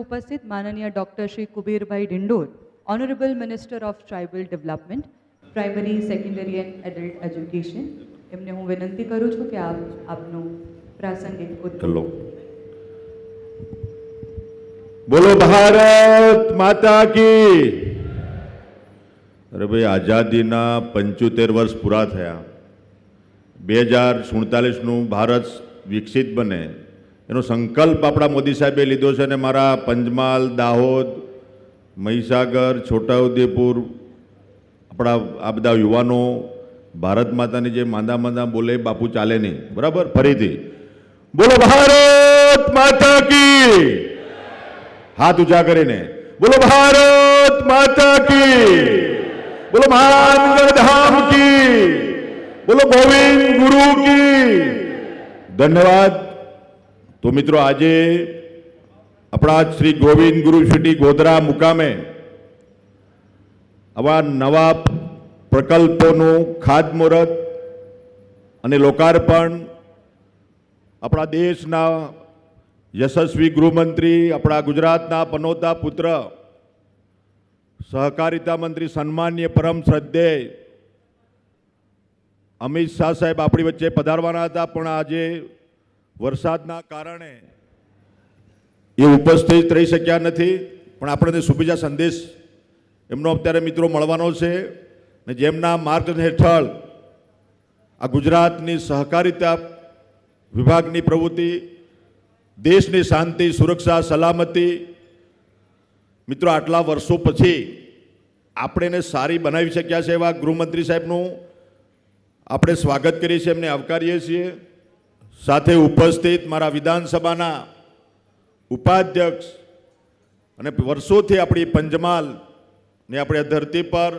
ઉપસ્થિત માનનીય doctor Shri Kuberbhai Dindor, honourable minister of tribal development, primary, secondary and adult education, એમને હું વિનંતી કરું છું કે આપ આપનું પ્રાસંગિક ઉદ્બોધન. બોલો ભારત માતા કી. અરે ભાઈ, આઝાદીના 75 વર્ષ પૂરા થયા. 2047નું ભારત વિકસિત બને એનો સંકલ્પ આપણા મોદી સાહેબે લીધો છે અને મારા પંચમહાલ, દાહોદ, મહીસાગર, છોટાઉદેપુર આપણા આ બધા યુવાનો ભારત માતાની જે માંદા માંદા બોલે બાપુ ચાલે નહીં. બરાબર? ફરીથી બોલો ભારત માતા કી. હાથ ઊંચા કરીને બોલો ભારત માતા કી. બોલો માનગઢ ધામ કી. બોલો ગોવિંદ ગુરુ કી. ધન્યવાદ. તો મિત્રો, આજે આપણા શ્રી ગોવિંદ ગુરુ યુનિવર્સિટી ગોધરા મુકામે આવા નવા પ્રકલ્પોનું ખાતમુહૂર્ત અને લોકાર્પણ આપણા દેશના યશસ્વી ગૃહમંત્રી, આપણા ગુજરાતના પનોતા પુત્ર, સહકારિતા મંત્રી સન્માનીય પરમ શ્રદ્ધેય અમિત શાહ સાહેબ આપણી વચ્ચે પધારવાના હતા, પણ આજે વરસાદના કારણે એ ઉપસ્થિત રહી શક્યા નથી. પણ આપણને શુભેચ્છા સંદેશ એમનો અત્યારે મિત્રો મળવાનો છે ને જેમના માર્ગદર્શન હેઠળ આ ગુજરાતની સહકારિતા વિભાગની પ્રવૃત્તિ દેશની શાંતિ, સુરક્ષા, સલામતી મિત્રો આટલા વર્ષો પછી આપણે એને સારી બનાવી શક્યા છે એવા ગૃહમંત્રી સાહેબનું આપણે સ્વાગત કરીએ છીએ, એમને આવકારીએ છીએ. સાથે ઉપસ્થિત મારા વિધાનસભાના ઉપાધ્યક્ષ અને વર્ષોથી આપણી પંચમહાલ ને આપણે ધરતી પર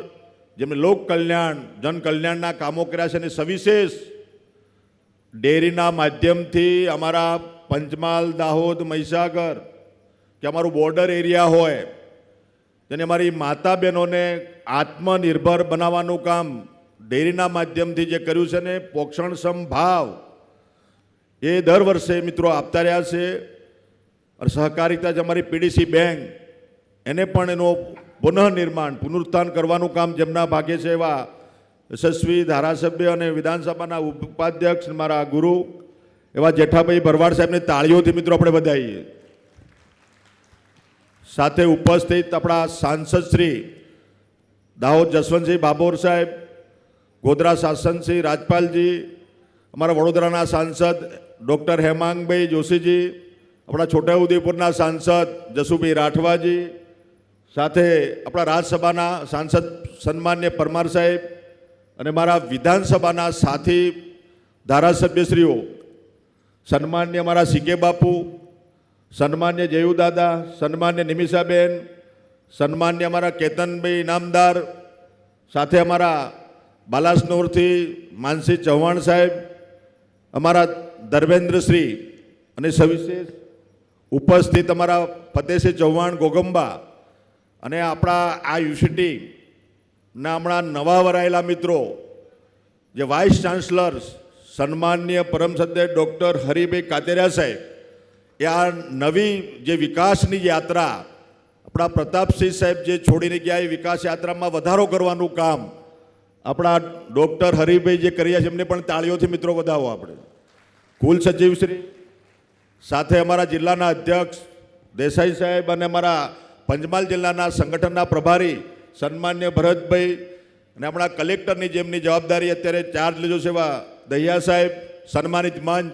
જેમણે લોક કલ્યાણ, જન કલ્યાણના કામો કર્યા છે અને સવિશેષ ડેરીના માધ્યમથી અમારા પંચમહાલ, દાહોદ, મહીસાગર કે અમારું બોર્ડર એરિયા હોય જેને અમારી માતા બહેનોને આત્મનિર્ભર બનાવવાનું કામ ડેરીના માધ્યમથી જે કર્યું છે ને પોષણક્ષમ ભાવ એ દર વર્ષે મિત્રો આપતા રહ્યા છે. અને સહકારિતા જે અમારી પીડીસી બેંક એને પણ એનો પુનઃનિર્માણ, પુનરુત્થાન કરવાનું કામ જેમના ભાગે છે એવા યશસ્વી ધારાસભ્ય અને વિધાનસભાના ઉપાધ્યક્ષ મારા ગુરુ એવા જેઠાભાઈ ભરવાડ સાહેબને તાળીઓથી મિત્રો આપણે વધાવીએ. સાથે ઉપસ્થિત આપણા સાંસદ શ્રી દાહોદ જસવંતસિંહ બાબોર સાહેબ, ગોધરા સાંસદ શ્રી રાજપાલજી, અમારા વડોદરાના સાંસદ ડૉક્ટર હેમાંગભાઈ જોશીજી, આપણા છોટાઉદેપુરના સાંસદ જસુભાઈ રાઠવાજી, સાથે આપણા રાજ્યસભાના સાંસદ સન્માન્ય પરમાર સાહેબ અને મારા વિધાનસભાના સાથી ધારાસભ્યશ્રીઓ સન્માન્ય અમારા સીકે બાપુ, સન્માન્ય જયુદાદા, સન્માન્ય નિમિષાબેન, સન્માન્ય અમારા કેતનભાઈ ઇનામદાર, સાથે અમારા બાલાસનોરથી માનસી ચૌહાણ સાહેબ, અમારા ધર્મેન્દ્રશ્રી અને સવિશેષ ઉપસ્થિત અમારા ફતેહસિંહ ચૌહાણ ગોગંબા અને આપણા આ યુનિવર્સિટીના હમણાં નવા વરાયેલા મિત્રો જે વાઇસ ચાન્સલર સન્માનીય પરમ શ્રદ્ધેય ડૉક્ટર હરિભાઈ કાતેરિયા સાહેબ, એ આ નવી જે વિકાસની યાત્રા આપણા પ્રતાપસિંહ સાહેબ જે છોડીને ગયા એ વિકાસ યાત્રામાં વધારો કરવાનું કામ આપણા ડૉક્ટર હરિભાઈ જે કર્યા છે એમને પણ તાળીઓથી મિત્રો વધાવો. આપણે કુલ સચિવશ્રી સાથે અમારા જિલ્લાના અધ્યક્ષ દેસાઈ સાહેબ અને અમારા પંચમહાલ જિલ્લાના સંગઠનના પ્રભારી સન્માન્ય ભરતભાઈ અને આપણા કલેક્ટરની જેમની જવાબદારી અત્યારે ચાર્જ લીધો છે એવા દહિયા સાહેબ, સન્માનિત મંચ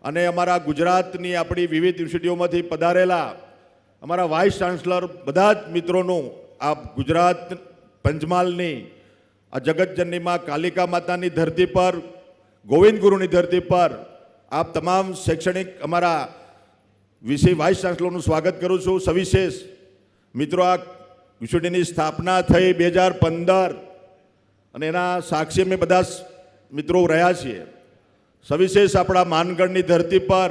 અને અમારા ગુજરાતની આપણી વિવિધ યુનિવર્સિટીઓમાંથી પધારેલા અમારા વાઇસ ચાન્સલર બધા જ મિત્રોનું આ ગુજરાત પંચમહાલની આ જગતજનનીમાં કાલિકા માતાની ધરતી પર, ગોવિંદ ગુરુની ધરતી પર આપ તમામ શૈક્ષણિક અમારા વિશે વાઇસ ચાન્સલરનું સ્વાગત કરું છું. સવિશેષ મિત્રો, આ યુનિવર્સિટીની સ્થાપના થઈ 2015 અને એના સાક્ષી અમે બધા મિત્રો રહ્યા છીએ. સવિશેષ આપણા માનગઢની ધરતી પર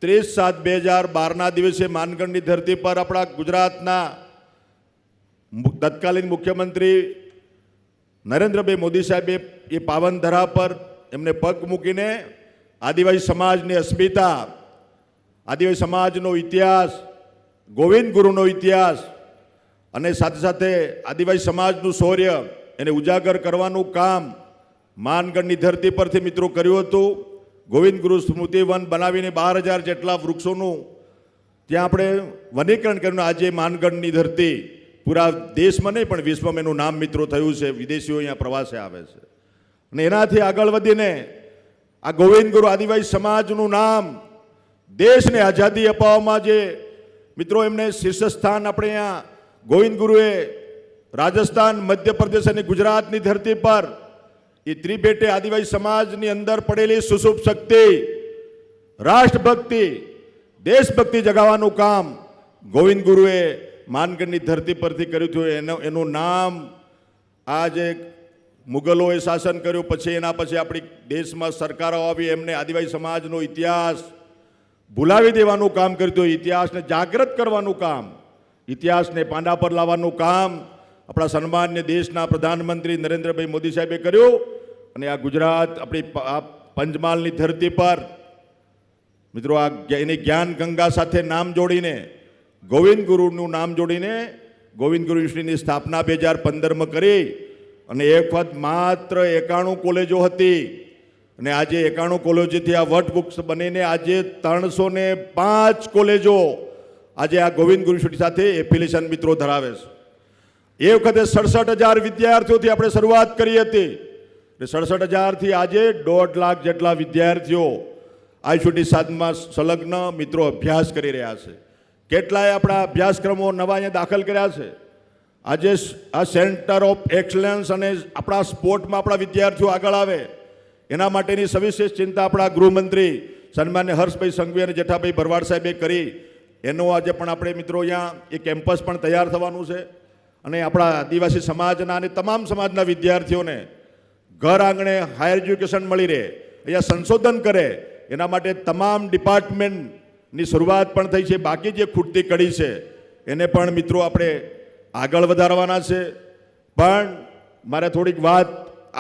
30/7/2012ના દિવસે માનગઢની ધરતી પર આપણા ગુજરાતના તત્કાલીન મુખ્યમંત્રી નરેન્દ્રભાઈ મોદી સાહેબે એ પાવન ધરા પર એમને પગ મૂકીને આદિવાસી સમાજની અસ્મિતા, આદિવાસી સમાજનો ઇતિહાસ ગોવિંદ ગુરુનો ઇતિહાસ અને સાથે સાથે આદિવાસી સમાજનું શૌર્ય એને ઉજાગર કરવાનું કામ માનગઢની ધરતી પરથી મિત્રો કર્યું હતું. ગોવિંદ ગુરુ સ્મૃતિ વન બનાવીને 12,000 જેટલા વૃક્ષોનું ત્યાં આપણે વનીકરણ કર્યું. આજે માનગઢની ધરતી પૂરા દેશમાં નહીં પણ વિશ્વમાં એનું નામ મિત્રો થયું છે. વિદેશીઓ અહીંયા પ્રવાસે આવે છે અને એનાથી આગળ વધીને આ ગોવિંદ ગુરુ આદિવાસી સમાજનું નામ દેશને આઝાદી અપાવવામાં જે મિત્રો એમને શીર્ષસ્થાન આપણે અહીંયા ગોવિંદ ગુરુએ રાજસ્થાન, મધ્યપ્રદેશ અને ગુજરાતની ધરતી પર એ ત્રિભેટે આદિવાસી સમાજની અંદર પડેલી સુષુપ્ત શક્તિ, રાષ્ટ્રભક્તિ, દેશભક્તિ જગાવવાનું કામ ગોવિંદ ગુરુએ માનગઢની ધરતી પરથી કર્યું હતું. એનું નામ આજે મુગલોએ શાસન કર્યું, પછી એના પછી આપણી દેશમાં સરકારો આવી, એમને આદિવાસી સમાજનો ઇતિહાસ ભૂલાવી દેવાનું કામ કર્યું હતું. ઇતિહાસને જાગૃત કરવાનું કામ, ઇતિહાસને પાંડા પર લાવવાનું કામ આપણા સન્માન્ય દેશના પ્રધાનમંત્રી નરેન્દ્રભાઈ મોદી સાહેબે કર્યું. અને આ ગુજરાત આપણી આ પંચમહાલની ધરતી પર મિત્રો આ એની જ્ઞાન ગંગા સાથે નામ જોડીને, ગોવિંદ ગુરુનું નામ જોડીને ગોવિંદ ગુરુ યુનિવર્સિટીની સ્થાપના 2015માં કરી. અને એક વખત માત્ર 91 કોલેજો હતી અને આજે 91 કોલેજોથી આ વટવૃક્ષ બનીને આજે 305 કોલેજો આજે આ ગોવિંદ ગુરુ યુનિવર્સિટી સાથે એફિલિએશન મિત્રો ધરાવે છે. એ વખતે 67,000 વિદ્યાર્થીઓથી આપણે શરૂઆત કરી હતી. 67,000થી આજે 1.5 લાખ જેટલા વિદ્યાર્થીઓ આ યુનિવર્સિટી સાથમાં સંલગ્ન મિત્રો અભ્યાસ કરી રહ્યા છે. કેટલાય આપણા અભ્યાસક્રમો નવા અહીંયા દાખલ કર્યા છે. આજે આ સેન્ટર ઓફ એક્સલન્સ અને આપણા સ્પોર્ટમાં આપણા વિદ્યાર્થીઓ આગળ આવે એના માટેની સવિશેષ ચિંતા આપણા ગૃહમંત્રી સન્માન્ય હર્ષભાઈ સંઘવી અને જેઠાભાઈ ભરવાડ સાહેબે કરી. એનો આજે પણ આપણે મિત્રો અહીંયા એ કેમ્પસ પણ તૈયાર થવાનું છે. અને આપણા આદિવાસી સમાજના અને તમામ સમાજના વિદ્યાર્થીઓને ઘર આંગણે હાયર એજ્યુકેશન મળી રહે, અહીંયા સંશોધન કરે, એના માટે તમામ ડિપાર્ટમેન્ટની શરૂઆત પણ થઈ છે. બાકી જે ખૂટતી કડી છે એને પણ મિત્રો આપણે આગળ વધારવાના છે. પણ મારે થોડીક વાત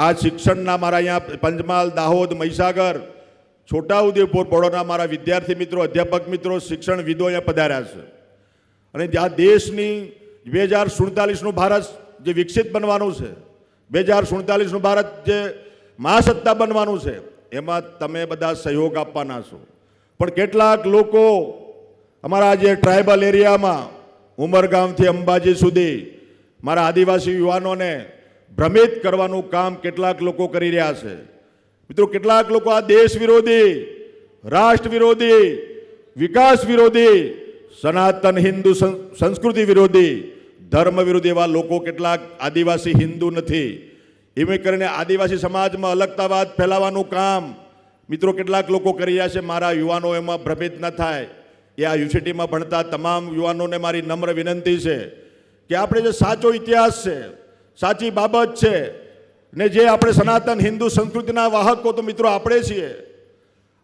આ શિક્ષણના મારા અહીંયા પંચમહાલ, દાહોદ, મહીસાગર, છોટાઉદેપુર, બરોડાના મારા વિદ્યાર્થી મિત્રો, અધ્યાપક મિત્રો, શિક્ષણવિદો અહીંયા પધાર્યા છે. અને આ દેશની 2047નું ભારત જે વિકસિત બનવાનું છે, 2047નું ભારત જે મહાસત્તા બનવાનું છે, એમાં તમે બધા સહયોગ આપવાના છો. પણ કેટલાક લોકો અમારા જે ટ્રાઇબલ એરિયામાં ઉમરગામથી અંબાજી સુધી મારા આદિવાસી યુવાનોને ભ્રમિત કરવાનું કામ કેટલાક લોકો કરી રહ્યા છે. મિત્રો, કેટલાક લોકો આ દેશ વિરોધી, રાષ્ટ્ર વિરોધી, વિકાસ વિરોધી, સનાતન હિન્દુ સંસ્કૃતિ વિરોધી, ધર્મ વિરોધી એવા લોકો કેટલાક આદિવાસી હિન્દુ નથી એમ કરીને આદિવાસી સમાજમાં અલગતાવાદ ફેલાવવાનું કામ મિત્રો કેટલાક લોકો કરી રહ્યા છે. મારા યુવાનો એમાં ભ્રમિત ન થાય એ આ યુનિવર્સિટીમાં ભણતા તમામ યુવાનોને મારી નમ્ર વિનંતી છે કે આપણે જે સાચો ઇતિહાસ છે, સાચી બાબત છે ને જે આપણે સનાતન હિન્દુ સંસ્કૃતિના વાહકો તો મિત્રો આપણે છીએ.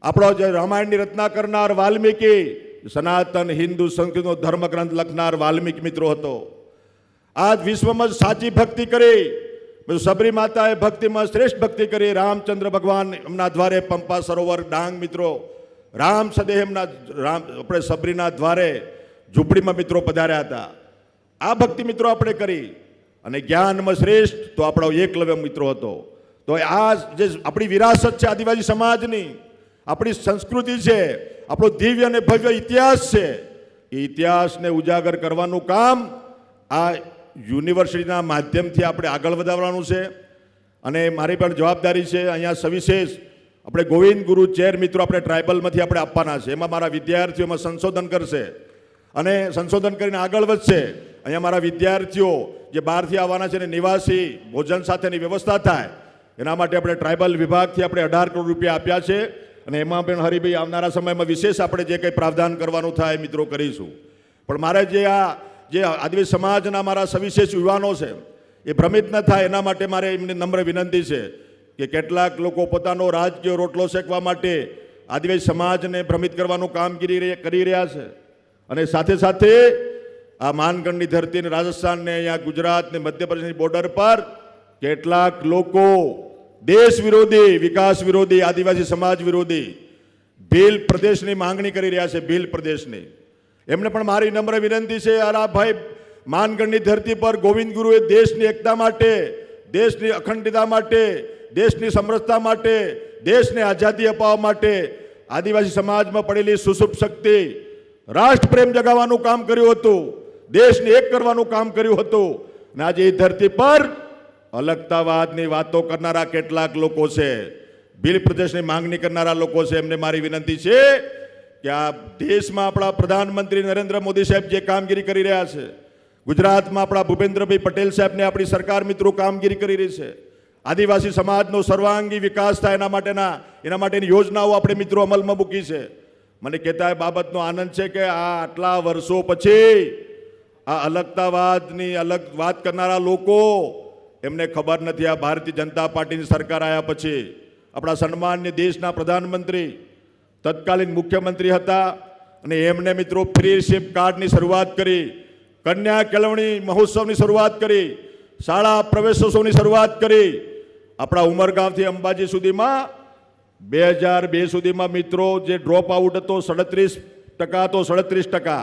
આપણો જે રામાયણની રચના કરનાર વાલ્મીકી સનાતન હિન્દુ સંસ્કૃતિનો ધર્મગ્રંથ લખનાર વાલ્મીકી મિત્રો હતો. આ વિશ્વમાં સાચી ભક્તિ કરી, સબરી માતાએ ભક્તિમાં શ્રેષ્ઠ ભક્તિ કરી. રામચંદ્ર ભગવાન એમના દ્વારે પંપા સરોવર ડાંગ મિત્રો, રામ સદેહ એમના આપણે સબરીના દ્વારે ઝૂંપડીમાં મિત્રો પધાર્યા હતા. આ ભક્તિ મિત્રો આપણે કરી. અને જ્ઞાનમાં શ્રેષ્ઠ તો આપણો એકલવ્ય મિત્રો હતો. તો આ જે આપણી વિરાસત છે આદિવાસી સમાજની, આપણી સંસ્કૃતિ છે, આપણો દિવ્ય અને ભવ્ય ઇતિહાસ છે, એ ઇતિહાસને ઉજાગર કરવાનું કામ આ યુનિવર્સિટીના માધ્યમથી આપણે આગળ વધારવાનું છે. અને મારી પણ જવાબદારી છે અહીંયા સવિશેષ આપણે ગોવિંદ ગુરુ ચેર મિત્રો આપણે ટ્રાઇબલમાંથી આપણે આપવાના છે. એમાં મારા વિદ્યાર્થીઓમાં સંશોધન કરશે અને સંશોધન કરીને આગળ વધશે. અહીંયા મારા વિદ્યાર્થીઓ જે બહારથી આવવાના છે ને નિવાસી ભોજન સાથેની વ્યવસ્થા થાય એના માટે આપણે ટ્રાઇબલ વિભાગથી આપણે 18 કરોડ રૂપિયા આપ્યા છે. અને એમાં પણ હરિભાઈ આવનારા સમયમાં વિશેષ આપણે જે કંઈ પ્રાવધાન કરવાનું થાય મિત્રો કરીશું. પણ મારે જે આદિવાસી સમાજના મારા સવિશેષ યુવાનો છે એ ભ્રમિત ન થાય એના માટે મારે એમને નમ્ર વિનંતી છે કે કેટલાક લોકો પોતાનો રાજકીય રોટલો શેકવા માટે આદિવાસી સમાજને ભ્રમિત કરવાનું કામગીરી કરી રહ્યા છે. અને સાથે સાથે આ માનગઢની ધરતીને, રાજસ્થાનને, અહીંયા ગુજરાતને, મધ્યપ્રદેશની બોર્ડર પર કેટલાક લોકો દેશ વિરોધી, વિકાસ વિરોધી, આદિવાસી સમાજ વિરોધી ભીલ પ્રદેશની માંગણી કરી રહ્યા છે. ભીલ પ્રદેશની એમને પણ મારી નમ્ર વિનંતી છે, યાર આ ભાઈ માનગઢની ધરતી પર ગોવિંદ ગુરુએ દેશની એકતા માટે, દેશની અખંડિતતા માટે, દેશની સમરસતા માટે, દેશને આઝાદી અપાવવા માટે આદિવાસી સમાજમાં પડેલી સુષુપ્ત શક્તિ રાષ્ટ્રપ્રેમ જગાવવાનું કામ કર્યું હતું, દેશને એક કરવાનું કામ કર્યું હતું. અને આજે એ ધરતી પર અલગતાવાદની વાતો કરનારા કેટલાક લોકો છે, ભીલ પ્રદેશની માંગણી કરનારા લોકો છે. એમને મારી વિનંતી છે કે આ દેશમાં આપણા પ્રધાનમંત્રી નરેન્દ્ર મોદી સાહેબ જે કામગીરી કરી રહ્યા છે, ગુજરાતમાં આપણા ભૂપેન્દ્રભાઈ પટેલ સાહેબને આપણી સરકાર મિત્રો કામગીરી કરી રહી છે, આદિવાસી સમાજનો સર્વાંગી વિકાસ થાય એના માટેની યોજનાઓ આપણે મિત્રો અમલમાં મૂકી છે. મને કહેતા એ બાબતનો આનંદ છે કે આ આટલા વર્ષો પછી આ અલગતાવાદની અલગ વાત કરનારા લોકો, એમને ખબર નથી આ ભારતીય જનતા પાર્ટીની સરકાર આવ્યા પછી આપણા સન્માનીય દેશના પ્રધાનમંત્રી તત્કાલીન મુખ્યમંત્રી હતા અને એમને મિત્રો ફ્રી શિપ કાર્ડની શરૂઆત કરી, કન્યા કેળવણી મહોત્સવની શરૂઆત કરી, શાળા પ્રવેશોત્સવની શરૂઆત કરી. આપણા ઉમરગામથી અંબાજી સુધીમાં 2002 સુધીમાં મિત્રો જે ડ્રોપ આઉટ હતો 37% હતો, 37%.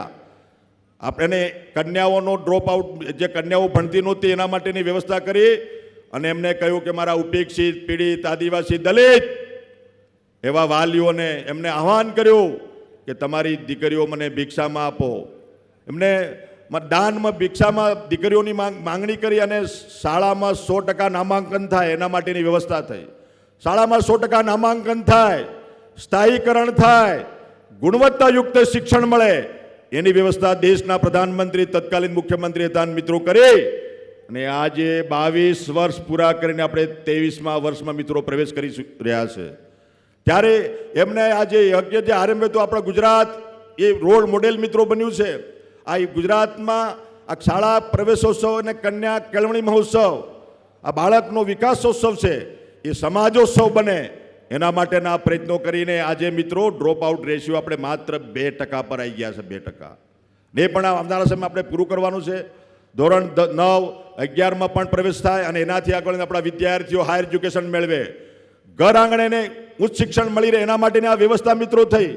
આપણે કન્યાઓનો ડ્રોપ આઉટ, જે કન્યાઓ ભણતી નહોતી એના માટેની વ્યવસ્થા કરી અને એમને કહ્યું કે મારા ઉપેક્ષિત, પીડિત, આદિવાસી, દલિત એવા વાલીઓને એમને આહ્વાન કર્યું કે તમારી દીકરીઓ મને ભિક્ષામાં આપો. એમને દાનમાં ભિક્ષામાં દીકરીઓની માંગણી કરી અને શાળામાં 100% નામાંકન થાય એના માટેની વ્યવસ્થા થઈ. શાળામાં 100% નામાંકન થાય, સ્થાયીકરણ થાય, ગુણવત્તાયુક્ત શિક્ષણ મળે એની વ્યવસ્થા દેશના પ્રધાનમંત્રી તત્કાલીન મુખ્યમંત્રી હતા મિત્રો કરી. અને આજે 22 વર્ષ પૂરા કરીને આપણે 23મા વર્ષમાં મિત્રો પ્રવેશ કરી રહ્યા છે. ત્યારે એમને આજે યજ્ઞ જે આરંભ તો આપણા ગુજરાત એ રોલ મોડેલ મિત્રો બન્યું છે. આ ગુજરાતમાં આ શાળા પ્રવેશોત્સવ અને કન્યા કેળવણી મહોત્સવ આ બાળકનો વિકાસોત્સવ છે, એ સમાજોત્સવ બને એના માટેના પ્રયત્નો કરીને આજે મિત્રો ડ્રોપ આઉટ રેશિયો આપણે માત્ર 2% પર આવી ગયા છે. 2% ને પણ આવનારા સમયમાં આપણે પૂરું કરવાનું છે. ધોરણ 9, 11માં પણ પ્રવેશ થાય અને એનાથી આગળ આપણા વિદ્યાર્થીઓ હાયર એજ્યુકેશન મેળવે, ઘર આંગણે ઉચ્ચ શિક્ષણ મળી રહે એના માટેની આ વ્યવસ્થા મિત્રો થઈ.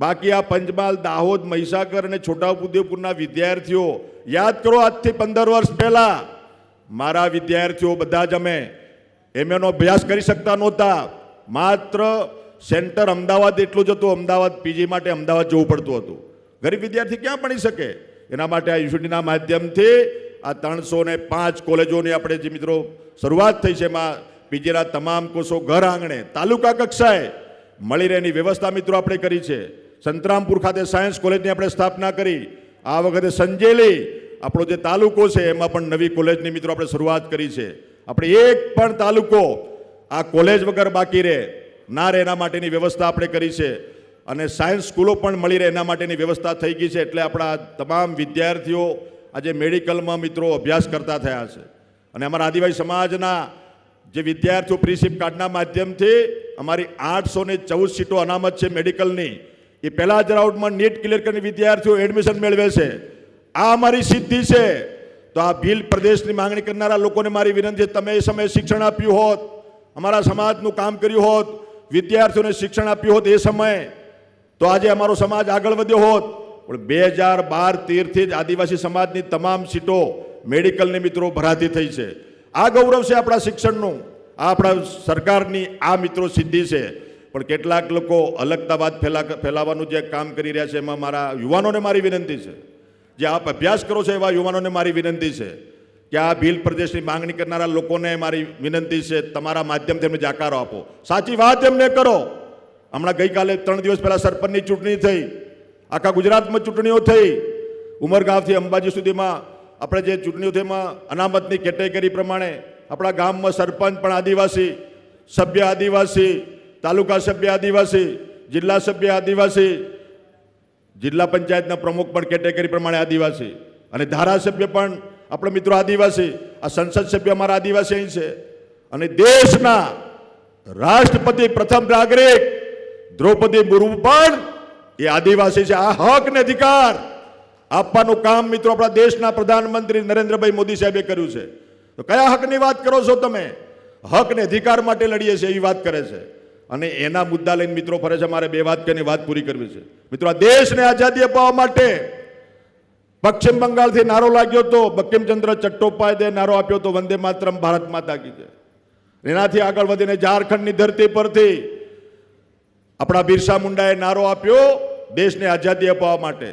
બાકી આ પંચમહાલ, દાહોદ, મહીસાગર અને છોટાઉદેપુરના વિદ્યાર્થીઓ યાદ કરો, આજથી 15 વર્ષ પહેલા મારા વિદ્યાર્થીઓ બધા જ અમે એમએનો અભ્યાસ કરી શકતા નહોતા. માત્ર સેન્ટર અમદાવાદ એટલું જ હતું, અમદાવાદ પીજી માટે અમદાવાદ જવું પડતું હતું. ગરીબ વિદ્યાર્થી ક્યાં ભણી શકે? એના માટે આ યુનિવર્સિટીના માધ્યમથી આ 305 કોલેજોની આપણે જે મિત્રો શરૂઆત થઈ છે, એમાં પીજીના તમામ કોર્સો ઘર આંગણે તાલુકા કક્ષાએ મળી રહેની વ્યવસ્થા મિત્રો આપણે કરી છે. સંતરામપુર ખાતે સાયન્સ કોલેજની આપણે સ્થાપના કરી. આ વખતે સંજેલી આપણો જે તાલુકો છે એમાં પણ નવી કોલેજની મિત્રો આપણે શરૂઆત કરી છે. આપણે એક પણ તાલુકો આ કોલેજ વગર બાકી રહે ના રહે એના માટેની વ્યવસ્થા આપણે કરી છે. અને સાયન્સ સ્કૂલો પણ મળી રહે એના માટેની વ્યવસ્થા થઈ ગઈ છે. એટલે આપણા તમામ વિદ્યાર્થીઓ આજે મેડિકલમાં મિત્રો અભ્યાસ કરતા થયા છે. અને અમારા આદિવાસી સમાજના જે વિદ્યાર્થીઓ ફ્રી કાર્ડના માધ્યમથી અમારી 814 સીટો અનામત છે મેડિકલની, એ પહેલા જ રાઉન્ડમાં નીટ ક્લિયર કરીને વિદ્યાર્થીઓ એડમિશન મેળવે છે. આ અમારી સિદ્ધિ છે. તો આ ભીલ પ્રદેશની માંગણી કરનારા લોકોને મારી વિનંતી છે, તમે એ સમયે શિક્ષણ આપ્યું હોત, અમારા સમાજનું કામ કર્યું હોત, વિદ્યાર્થીઓને શિક્ષણ આપ્યું હોત એ સમયે, તો આજે અમારો સમાજ આગળ વધ્યો હોત. પણ 2012-13થી જ આદિવાસી સમાજની તમામ સીટો મેડિકલની મિત્રો ભરાતી થઈ છે. આ ગૌરવ છે આપણા શિક્ષણનું, આ આપણા સરકારની આ મિત્રો સિદ્ધિ છે. પણ કેટલાક લોકો અલગતાવાદ ફેલાવવાનું જે કામ કરી રહ્યા છે, એમાં મારા યુવાનોને મારી વિનંતી છે, જે આપ અભ્યાસ કરો છો એવા યુવાનોને મારી વિનંતી છે કે આ ભીલ પ્રદેશની માંગણી કરનારા લોકોને મારી વિનંતી છે, તમારા માધ્યમથી એમને જાકારો આપો, સાચી વાત એમને કરો. હમણાં ગઈકાલે 3 દિવસ પહેલા સરપંચની ચૂંટણી થઈ, આખા ગુજરાતમાં ચૂંટણીઓ થઈ. ઉમરગામથી અંબાજી સુધીમાં આપણે જે ચૂંટણીઓ થઈ એમાં અનામતની કેટેગરી પ્રમાણે આપણા ગામમાં સરપંચ પણ આદિવાસી, સભ્ય આદિવાસી, તાલુકા સભ્ય આદિવાસી, જિલ્લા સભ્ય આદિવાસી, જિલ્લા પંચાયતના પ્રમુખ પણ કેટેગરી પ્રમાણે આદિવાસી, અને ધારાસભ્ય પણ આપણે મિત્રો આદિવાસી. આ સંસદ સભ્ય અમારા આદિવાસી અહીં છે. અને દેશના રાષ્ટ્રપતિ પ્રથમ નાગરિક દ્રૌપદી મુર્મુ પણ એ આદિવાસી છે. આ હક ને અધિકાર આપવાનું કામ મિત્રો આપણા દેશના પ્રધાનમંત્રી નરેન્દ્રભાઈ મોદી સાહેબે કર્યું છે. તો કયા હકની વાત કરો છો તમે? હક ને અધિકાર માટે લડીએ છીએ એવી વાત કરે છે. અને એના મુદ્દા લઈને મિત્રો ફરે છે. મારે 2 વાત કરીને વાત પૂરી કરવી છે. મિત્રો, આ દેશને આઝાદી અપાવવા માટે પશ્ચિમ બંગાળથી નારો લાગ્યો તો બંકિમચંદ્ર ચટ્ટોપાધ્યાય નારો આપ્યો તો વંદે માતરમ ભારત માતા કી જય. એનાથી આગળ વધીને ઝારખંડની ધરતી પરથી આપણા બિરસા મુંડાએ નારો આપ્યો દેશને આઝાદી અપાવવા માટે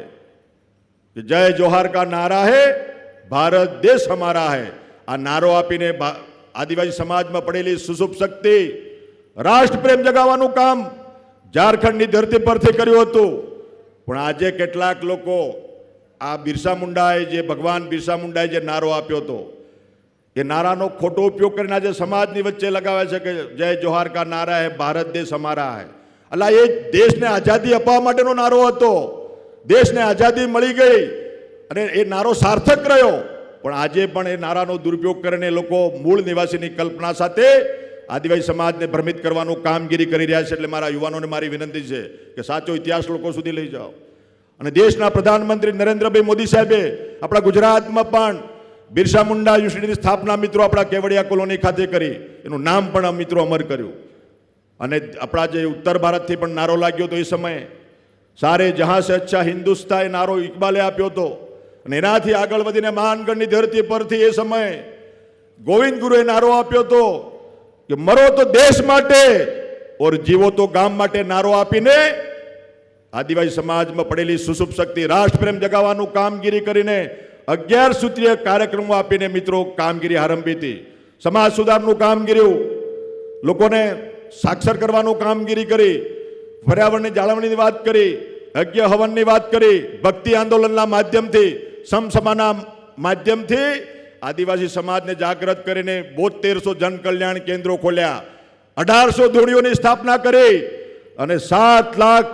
કે જય જોહાર કા નારા હે ભારત દેશ હમારા હે. આ નારો આપીને આદિવાસી સમાજમાં પડેલી સુસુપ્ત શક્તિ રાષ્ટ્રપ્રેમ જગાવવાનું કામ ઝારખંડની ધરતી પરથી કર્યું હતું. પણ આજે કેટલાક લોકો આ બિરસા મુંડાએ જે ભગવાન બિરસા મુંડાએ જે નારો આપ્યો હતો એ નારાનો ખોટો ઉપયોગ કરીને આજે સમાજની વચ્ચે લગાવે છે કે જય જોહાર કા નારા હે ભારત દેશ હમારા હે. અલા એ દેશને આઝાદી અપાવવા માટેનો નારો હતો. દેશને આઝાદી મળી ગઈ અને એ નારો સાર્થક રહ્યો. પણ આજે પણ એ નારાનો દુરુપયોગ કરીને લોકો મૂળ નિવાસીની કલ્પના સાથે આદિવાસી સમાજને ભ્રમિત કરવાનું કામગીરી કરી રહ્યા છે. એટલે મારા યુવાનોને મારી વિનંતી છે કે સાચો ઇતિહાસ લોકો સુધી લઈ જાઓ. અને દેશના પ્રધાનમંત્રી નરેન્દ્રભાઈ મોદી સાહેબે આપણા ગુજરાતમાં પણ બિરસા મુંડા યુનિવર્સિટીની સ્થાપના મિત્રો આપણા કેવડિયા કોલોની ખાતે કરી. એનું નામ પણ મિત્રો અમર કર્યું. અને આપણા જે ઉત્તર ભારતથી પણ નારો લાગ્યો તો એ સમયે સારે જહાં સે અચ્છા હિન્દુસ્તાન નારો ઇકબાલે આપ્યો હતો. અને એનાથી આગળ વધીને માનગઢની ધરતી પરથી એ સમયે ગોવિંદ ગુરુએ નારો આપ્યો હતો કે મરો તો દેશ માટે ઓર જીવો તો ગામ માટે નારો આપીને આદિવાસી સમાજમાં પડેલી સુસુપ્ત શક્તિ રાષ્ટ્રપ્રેમ જગાવવાનું કામગીરી કરીને 11 સૂત્રીય કાર્યક્રમો આપીને મિત્રો કામગીરી આરંભી હતી. સમાજ સુધારનું કામ કર્યું, લોકોને સાક્ષર કરવાનું કામગીરી કરી, પર્યાવરણની જાળવણીની વાત કરી, યજ્ઞ હવનની વાત કરી, ભક્તિ આંદોલનના માધ્યમથી સમસમાના માધ્યમથી આદિવાસી સમાજને જાગૃત કરીને 7200 જન કલ્યાણ કેન્દ્રો ખોલ્યા, 1800 ધોણીઓની સ્થાપના કરી અને 7 લાખ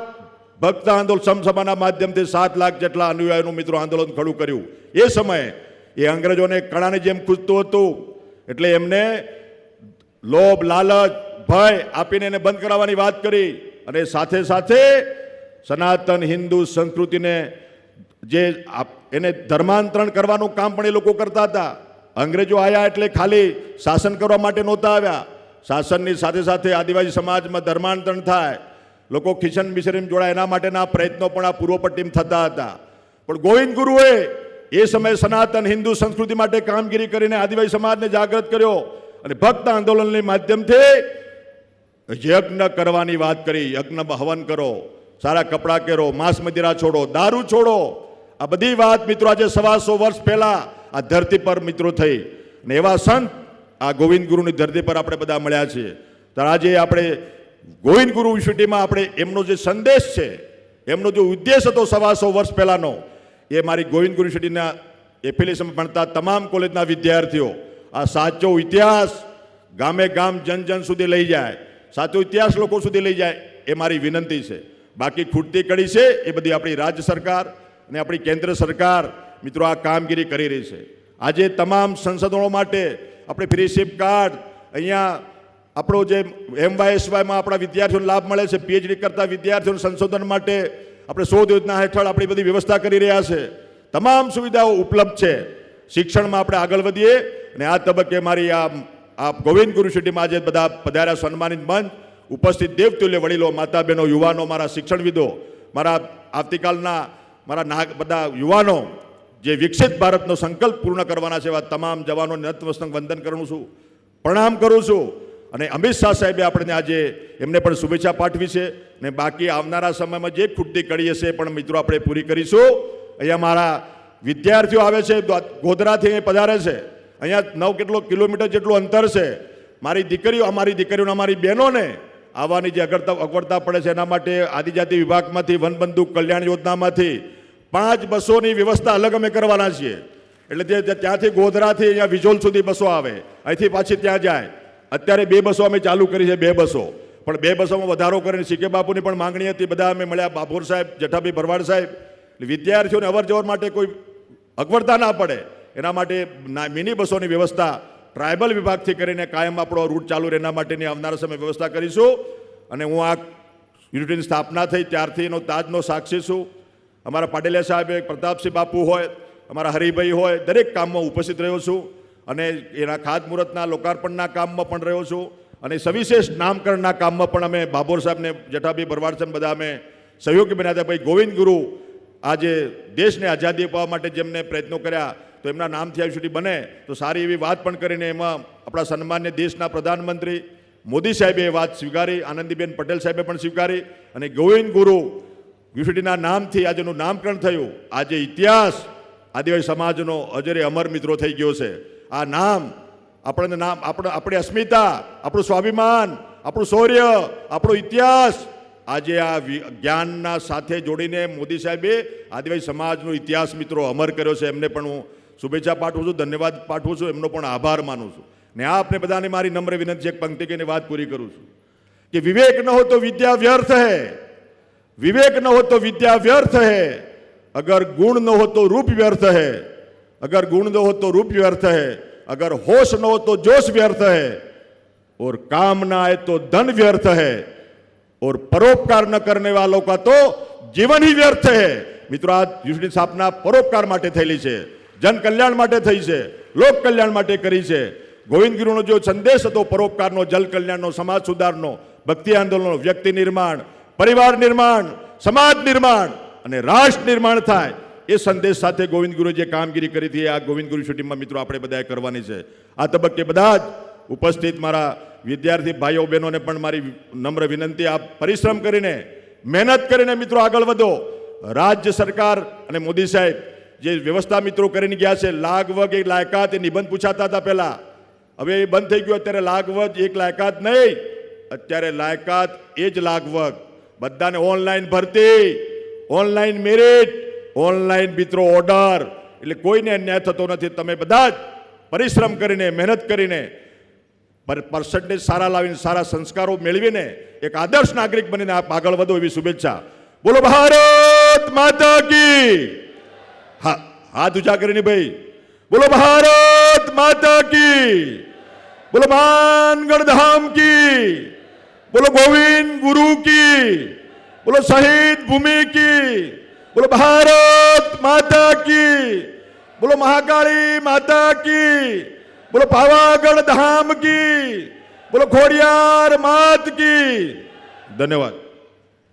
ભક્ત આંદોલન સમસમાના માધ્યમથી 7 લાખ જેટલા અનુયાયીનું મિત્રો આંદોલન ખડું કર્યું. એ સમયે એ અંગ્રેજોને કણાની જેમ ખૂંચતું હતું એટલે એમને લોભ લાલચ ભય આપીને એને બંધ કરાવવાની વાત કરી. અને સાથે સાથે સનાતન હિન્દુ સંસ્કૃતિને જે એને ધર્માંતરણ કરવાનું કામ પણ એ લોકો કરતા હતા. અંગ્રેજો આવ્યા એટલે ખાલી શાસન કરવા માટે નહોતા આવ્યા, શાસનની સાથે સાથે આદિવાસી સમાજમાં ધર્માંતરણ થાય, લોકો ખિશન મિશરીમ જોડાય એના માટેના પ્રયત્નો પણ આ પૂર્વ પટ્ટીમાં થતા હતા. પણ ગોવિંદ ગુરુએ એ સમયે સનાતન હિન્દુ સંસ્કૃતિ માટે કામગીરી કરીને આદિવાસી સમાજને જાગૃત કર્યો અને ભક્ત આંદોલનની માધ્યમથી યજ્ઞ કરવાની વાત કરી. યજ્ઞમાં હવન કરો, સારા કપડાં પહેરો, માંસ મદિરા છોડો, દારૂ છોડો. આ બધી વાત મિત્રો આજે 125 વર્ષ પહેલા આ ધરતી પર મિત્રો થઈ અને એવા સંત આ ગોવિંદ ગુરુની ધરતી પર આપણે બધા મળ્યા છીએ. ત્યારે આજે આપણે ગોવિંદ ગુરુ યુનિવર્સિટીમાં આપણે એમનો જે સંદેશ છે, એમનો જે ઉદ્દેશ હતો 125 વર્ષ પહેલાનો, એ મારી ગોવિંદ ગુરુ યુનિવર્સિટીના એફિલિએશનમાં ભણતા તમામ કોલેજના વિદ્યાર્થીઓ આ સાચો ઇતિહાસ ગામે ગામ જન જન સુધી લઈ જાય, સાચો ઇતિહાસ લોકો સુધી લઈ જાય, એ મારી વિનંતી છે. બાકી ખૂટતી કડી છે એ બધી આપણી રાજ્ય સરકાર અને આપણી કેન્દ્ર સરકાર મિત્રો આ કામગીરી કરી રહી છે. આજે તમામ સંશોધનો માટે આપણે ફ્રી શિપ કાર્ડ, અહીંયા આપણો જે MYSYમાં આપણા વિદ્યાર્થીઓને લાભ મળે છે, PhD કરતા વિદ્યાર્થીઓને સંશોધન માટે આપણે શોધ યોજના હેઠળ આપણી બધી વ્યવસ્થા કરી રહ્યા છે. તમામ સુવિધાઓ ઉપલબ્ધ છે. શિક્ષણમાં આપણે આગળ વધીએ અને આ તબક્કે મારી આ ગોવિંદ ગુરુ યુનિવર્સિટીમાં આજે બધા પધાર્યા સન્માનિત મંચ ઉપસ્થિત દેવતુલ્ય વડીલો, માતા બહેનો, યુવાનો, મારા શિક્ષણવિદો, મારા આવતીકાલના મારા બધા યુવાનો જે વિકસિત ભારતનો સંકલ્પ પૂર્ણ કરવાના છે એવા તમામ જવાનોને નતમસ્તક વંદન કરું છું, પ્રણામ કરું છું. અને અમિત શાહ સાહેબે આપણે આજે એમને પણ શુભેચ્છા પાઠવી છે અને બાકી આવનારા સમયમાં જે ખૂટતી કડી હશે એ પણ મિત્રો આપણે પૂરી કરીશું. અહીંયા મારા વિદ્યાર્થીઓ આવે છે, ગોધરાથી અહીં પધારે છે, અહીંયા 9 કિલોમીટર જેટલું અંતર છે. મારી દીકરીઓ, અમારી દીકરીઓને, અમારી બહેનોને આવવાની જે અગવડતા પડે છે એના માટે આદિજાતિ વિભાગમાંથી વનબંધુ કલ્યાણ યોજનામાંથી 5 બસોની વ્યવસ્થા અલગ અમે કરવાના છીએ. એટલે જે ત્યાંથી ગોધરાથી અહીંયા વિજોલ સુધી બસો આવે, અહીંથી પાછી ત્યાં જાય. અત્યારે 2 બસો અમે ચાલુ કરી છે, 2 બસો, પણ 2 બસોમાં વધારો કરીને સીકે બાપુની પણ માંગણી હતી, બધા અમે મળ્યા, બાબોર સાહેબ, જેઠાભાઈ ભરવાડ સાહેબ. એટલે વિદ્યાર્થીઓને અવર જવર માટે કોઈ અગવડતા ના પડે એના માટે મિની બસોની વ્યવસ્થા ટ્રાયબલ વિભાગથી કરીને કાયમ આપણો રૂટ ચાલુ રહે એના માટેની આવનારા સમય વ્યવસ્થા કરીશું. અને હું આ યુનિવર્સિટીની સ્થાપના થઈ ત્યારથી એનો તાજનો સાક્ષી છું. અમારા પાટેલિયા સાહેબ, પ્રતાપસિંહ બાપુ હોય, અમારા હરિભાઈ હોય, દરેક કામમાં ઉપસ્થિત રહ્યો છું અને એના ખાતમુહૂર્તના લોકાર્પણના કામમાં પણ રહ્યો છું અને સવિશેષ નામકરણના કામમાં પણ અમે બાબોર સાહેબને, જેઠાભાઈ ભરવાડ સાહેબ બધા અમે સહયોગી બન્યા હતા. ભાઈ ગોવિંદ ગુરુ આજે દેશને આઝાદી અપાવવા માટે જેમને પ્રયત્નો કર્યા તો એમના નામથી યુનિવર્સિટી બને તો સારી એવી વાત પણ કરીને એમાં આપણા સન્માન્ય દેશના પ્રધાનમંત્રી મોદી સાહેબે એ વાત સ્વીકારી, આનંદીબેન પટેલ સાહેબે પણ સ્વીકારી અને ગોવિંદ ગુરુ યુનિવર્સિટીના નામથી આજેનું નામકરણ થયું. આજે ઇતિહાસ આદિવાસી સમાજનો અજરે અમર મિત્રો થઈ ગયો છે. આ નામ આપણી અસ્મિતા, આપણું સ્વાભિમાન, આપણું શૌર્ય, આપણો ઇતિહાસ આજે આ જ્ઞાનના સાથે જોડીને મોદી સાહેબે આદિવાસી સમાજનો ઇતિહાસ મિત્રો અમર કર્યો છે. એમને પણ હું શુભેચ્છા પાઠવું છું, ધન્યવાદ પાઠવું છું, એમનો પણ આભાર માનું છું. ને આપને બધાને મારી નમ્ર વિનંતી એક પંક્તિ કહીને વાત પૂરી કરું છું કે વિવેક ન હો તો વિદ્યા વ્યર્થ હૈ, विवेक न हो तो विद्या व्यर्थ है, अगर गुण न हो तो रूप व्यर्थ है, अगर गुण न हो तो रूप व्यर्थ है, अगर होश न हो तो जोश व्यर्थ है, और काम न आए तो धन व्यर्थ है, और परोपकार न करने वालों का तो जीवन ही व्यर्थ है. मित्रों, आ युनिवर्सिटी स्थापना परोपकार માટે થયેલી છે, જન કલ્યાણ માટે થઈ છે, લોક કલ્યાણ માટે કરી છે. ગોવિંદ ગુરુનો જો સંદેશ હતો પરોપકારનો, જલ કલ્યાણનો, સમાજ સુધારનો, ભક્તિ આંદોલનનો, વ્યક્તિ નિર્માણ, પરિવાર નિર્માણ, સમાજ નિર્માણ અને રાષ્ટ્ર નિર્માણ થાય, એ સંદેશ સાથે ગોવિંદ ગુરુએ જે કામગીરી કરી હતી આ ગોવિંદ ગુરુ યુનિવર્સિટીમાં મિત્રો આપણે બધાએ કરવાની છે. આ તબક્કે બધા જ ઉપસ્થિત મારા વિદ્યાર્થી ભાઈઓ બહેનોને પણ મારી નમ્ર વિનંતી, આપ પરિશ્રમ કરીને, મહેનત કરીને મિત્રો આગળ વધો. રાજ્ય સરકાર અને મોદી સાહેબ જે વ્યવસ્થા મિત્રો કરીને ગયા છે, લાગવગ એક લાયકાત એ નિબંધ પૂછાતા હતા પહેલા, હવે એ બંધ થઈ ગયું. અત્યારે લાગવગ એક લાયકાત નહીં, અત્યારે લાયકાત એ જ લાગવગ. બધાને ઓનલાઈન ભરતી, ઓનલાઈન મેરિટ, ઓનલાઈન મિત્રો ઓર્ડર, એટલે કોઈને અન્યાય થતો નથી. તમે બધા જ પરિશ્રમ કરીને, મહેનત કરીને, પર્સન્ટેજ સારા લાવીને, સારા સંસ્કારો મેળવીને એક આદર્શ નાગરિક બનીને આપ આગળ વધો એવી શુભેચ્છા. બોલો ભારત માતા કી. હા, હાથ ઊંચા કરીને ભાઈ બોલો ભારત માતા કી, બોલો માનગઢ ધામ કી, बोलो गोविंद गुरु की, बोलो शहीद भूमि की, बोलो भारत माता की, बोलो महाकाली माता की, बोलो पावागढ़ धाम की, बोलो खोड़ियार मात की. धन्यवाद.